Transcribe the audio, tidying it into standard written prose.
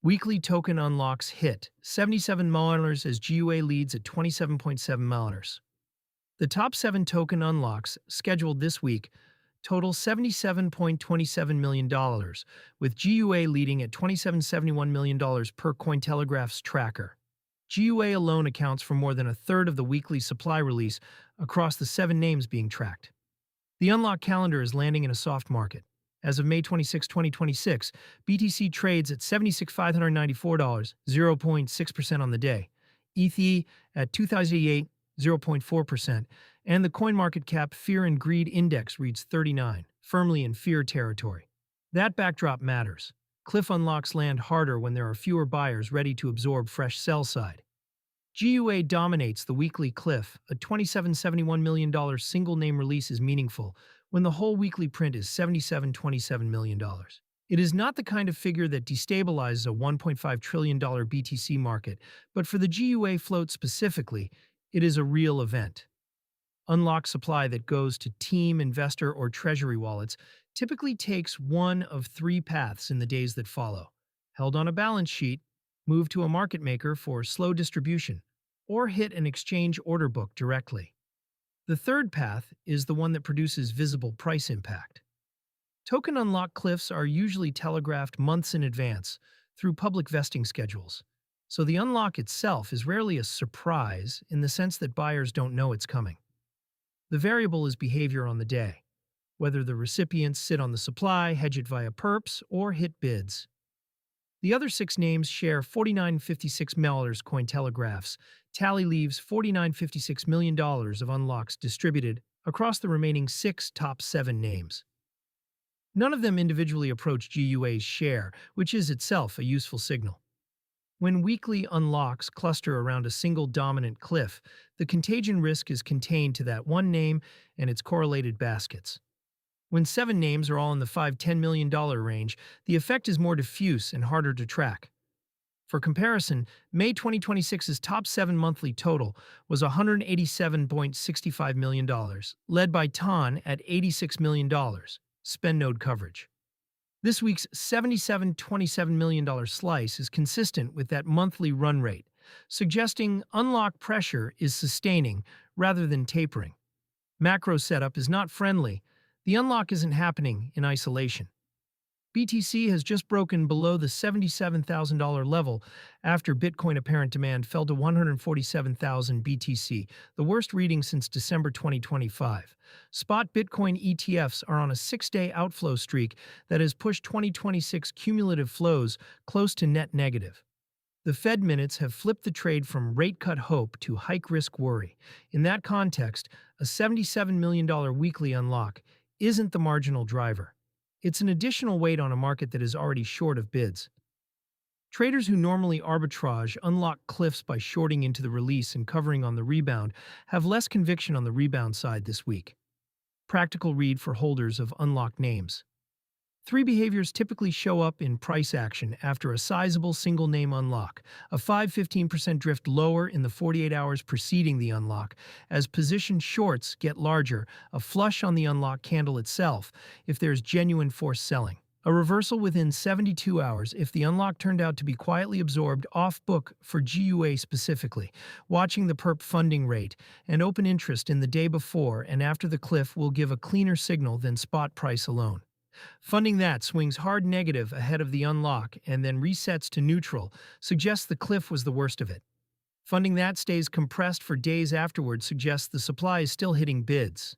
Weekly token unlocks hit 77 milliliters as GUA leads at 27.7 milliliters. The top 7 token unlocks scheduled this week total $77.27 million, with GUA leading at $27.71 million per Cointelegraph's tracker. GUA alone accounts for more than a third of the weekly supply release across the 7 names being tracked. The unlock calendar is landing in a soft market. As of May 26, 2026, BTC trades at $76,594, 0.6% on the day. ETH at 2088, 0.4%, and the CoinMarketCap Fear and Greed Index reads 39, firmly in fear territory. That backdrop matters. Cliff unlocks land harder when there are fewer buyers ready to absorb fresh sell side. GUA dominates the weekly cliff. A $27.71 million single-name release is meaningful when the whole weekly print is $77.27 million. It is not the kind of figure that destabilizes a $1.5 trillion BTC market, but for the GUA float specifically, it is a real event. Unlock supply that goes to team, investor, or treasury wallets typically takes one of 3 paths in the days that follow: held on a balance sheet, move to a market maker for slow distribution, or hit an exchange order book directly. The third path is the one that produces visible price impact. Token unlock cliffs are usually telegraphed months in advance through public vesting schedules, so the unlock itself is rarely a surprise in the sense that buyers don't know it's coming. The variable is behavior on the day, whether the recipients sit on the supply, hedge it via perps, or hit bids. The other 6 names share $49.56 million Cointelegraphs. Tally leaves $49.56 million of unlocks distributed across the remaining 6 top 7 names. None of them individually approach GUA's share, which is itself a useful signal. When weekly unlocks cluster around a single dominant cliff, the contagion risk is contained to that one name and its correlated baskets. When 7 names are all in the $5–10 million range, the effect is more diffuse and harder to track. For comparison, May 2026's top 7 monthly total was $187.65 million, led by TON at $86 million, spend node coverage. This week's $77.27 million slice is consistent with that monthly run rate, suggesting unlock pressure is sustaining rather than tapering. Macro setup is not friendly. The unlock isn't happening in isolation. BTC has just broken below the $77,000 level after Bitcoin apparent demand fell to 147,000 BTC, the worst reading since December 2025. Spot Bitcoin ETFs are on a 6-day outflow streak that has pushed 2026 cumulative flows close to net negative. The Fed minutes have flipped the trade from rate cut hope to hike risk worry. In that context, a $77 million weekly unlock isn't the marginal driver. It's an additional weight on a market that is already short of bids. Traders who normally arbitrage unlock cliffs by shorting into the release and covering on the rebound have less conviction on the rebound side this week. Practical read for holders of unlocked names. 3 behaviors typically show up in price action after a sizable single-name unlock: a 5–15% drift lower in the 48 hours preceding the unlock, as position shorts get larger, a flush on the unlock candle itself if there's genuine forced selling, a reversal within 72 hours if the unlock turned out to be quietly absorbed off-book for GUA specifically, watching the perp funding rate and open interest in the day before and after the cliff will give a cleaner signal than spot price alone. Funding that swings hard negative ahead of the unlock and then resets to neutral suggests the cliff was the worst of it. Funding that stays compressed for days afterward suggests the supply is still hitting bids.